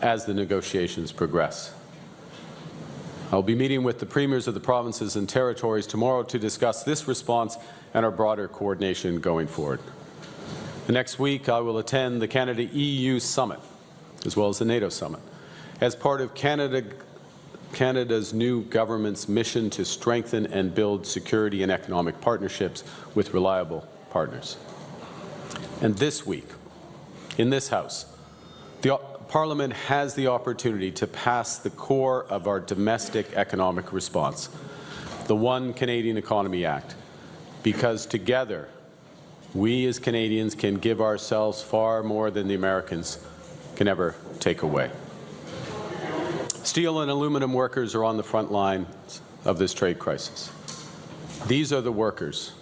as the negotiations progress. I'll be meeting with the premiers of the provinces and territories tomorrow to discuss this response and our broader coordination going forward. The next week, I will attend the Canada-EU Summit, as well as the NATO Summit, as part of Canada's new government's mission to strengthen and build security and economic partnerships with reliable partners. And this week, in this House, Parliament has the opportunity to pass the core of our domestic economic response, the One Canadian Economy Act, because together, we as Canadians can give ourselves far more than the Americans can ever take away. Steel and aluminum workers are on the front lines of this trade crisis. These are the workers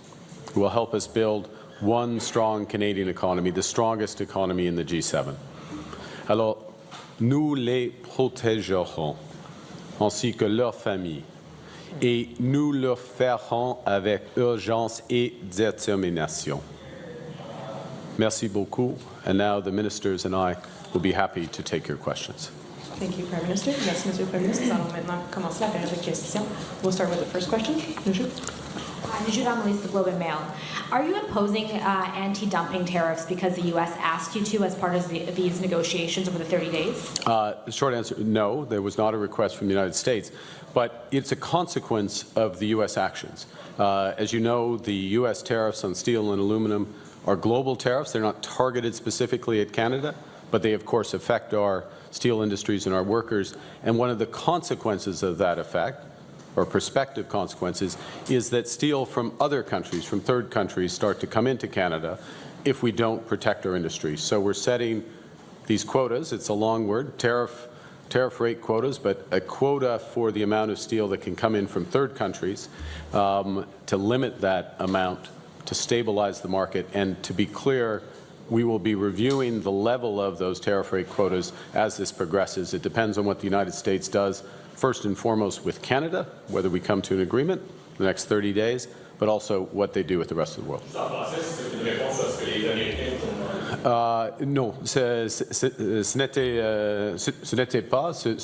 who will help us build one strong Canadian economy, the strongest economy in the G7. Alors, nous les protégerons, ainsi que leurs familles, et nous le ferons avec urgence et détermination. Merci beaucoup, and now the ministers and I will be happy to take your questions. Thank you, Prime Minister. Merci, Monsieur le Premier ministre. Nous allons maintenant commencer la période de questions. We'll start with the first question. The Globe and Mail. Are you imposing anti-dumping tariffs because the U.S. asked you to as part of these negotiations over the 30 days? The short answer, no. There was not a request from the United States, but it's a consequence of the U.S. actions. As you know, the U.S. tariffs on steel and aluminum are global tariffs. They're not targeted specifically at Canada, but they, of course, affect our steel industries and our workers. And one of the consequences of that effect, or prospective consequences, is that steel from other countries, from third countries, start to come into Canada if we don't protect our industry. So we're setting these quotas. It's a long word, tariff rate quotas, but a quota for the amount of steel that can come in from third countries to limit that amount, to stabilize the market. And to be clear, we will be reviewing the level of those tariff rate quotas as this progresses. It depends on what the United States does, first and foremost with Canada, whether we come to an agreement in the next 30 days, but also what they do with the rest of the world. Non, ce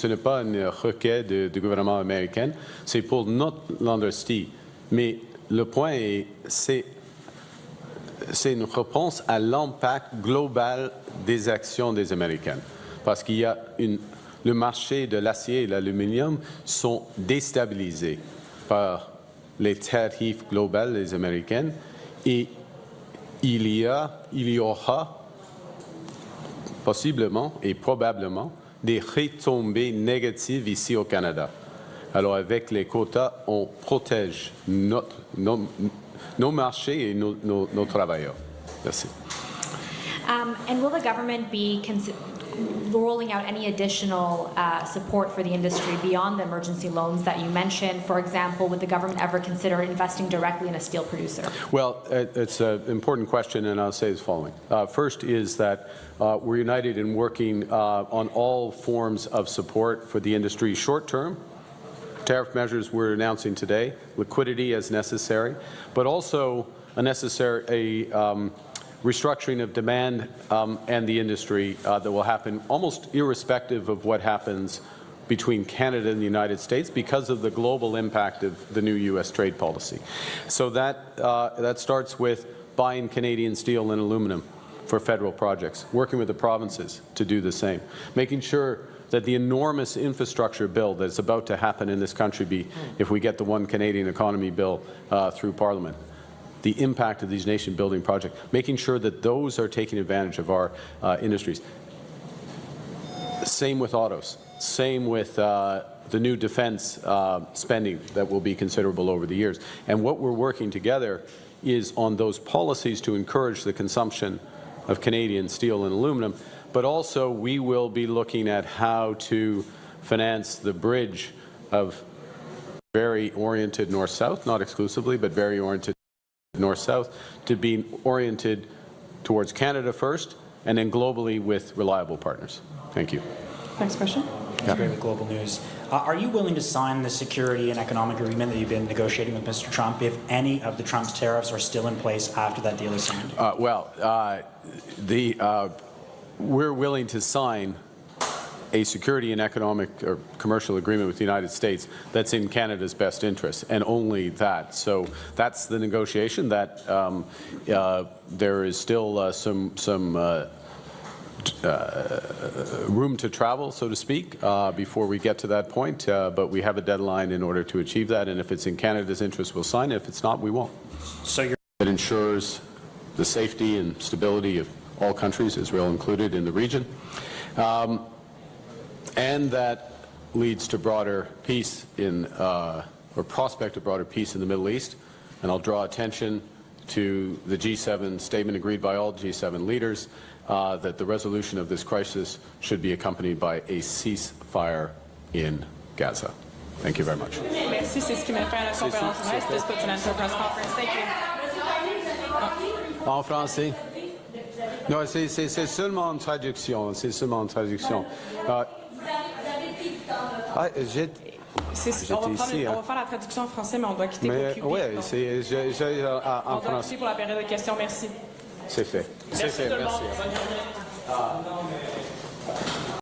n'est pas une requête du gouvernement américain, c'est pour notre industrie. Mais le point est, c'est une réponse à l'impact global des actions des Américains. Parce qu'il y a le marché de l'acier et de l'aluminium sont déstabilisés par les tarifs globaux des Américains et il y aura possiblement et probablement des retombées négatives ici au Canada. Alors avec les quotas, on protège nos marchés et nos travailleurs. Merci. And will the government be rolling out any additional support for the industry beyond the emergency loans that you mentioned? For example, would the government ever consider investing directly in a steel producer? Well, it's an important question, and I'll say the following. First is that we're united in working on all forms of support for the industry short-term, tariff measures we're announcing today, liquidity as necessary, but also a necessary restructuring of demand and the industry that will happen almost irrespective of what happens between Canada and the United States because of the global impact of the new U.S. trade policy. So that starts with buying Canadian steel and aluminum for federal projects, working with the provinces to do the same, making sure that the enormous infrastructure bill that's about to happen in this country if we get the One Canadian Economy bill through Parliament, the impact of these nation-building projects, making sure that those are taking advantage of our industries. Same with autos. Same with the new defense spending that will be considerable over the years. And what we're working together is on those policies to encourage the consumption of Canadian steel and aluminum, but also we will be looking at how to finance the bridge of very oriented north-south, not exclusively, but very oriented north-south, to be oriented towards Canada first and then globally with reliable partners. Thank you. Next question. Great with Global News. Are you willing to sign the security and economic agreement that you've been negotiating with Mr. Trump if any of the Trump's tariffs are still in place after that deal is signed? We're willing to sign a security and economic or commercial agreement with the United States that's in Canada's best interest, and only that. So that's the negotiation. That there is still some room to travel, so to speak, before we get to that point, but we have a deadline in order to achieve that, and if it's in Canada's interest, we'll sign it. If it's not, we won't. So you're It ensures the safety and stability of all countries, Israel included, in the region, and that leads to broader peace in, or prospect of broader peace in the Middle East. And I'll draw attention to the G7 statement agreed by all G7 leaders that the resolution of this crisis should be accompanied by a ceasefire in Gaza. Thank you very much. Merci, c'est ce qui met fin à la conférence de presse. This puts an end to the press conference. Thank you. En français? Non, c'est seulement en traduction. C'est seulement en traduction. On va faire la traduction en français, mais on doit quitter pour Q&A. Oui, On doit quitter pour la période de questions. Merci. C'est fait. C'est fait. Merci.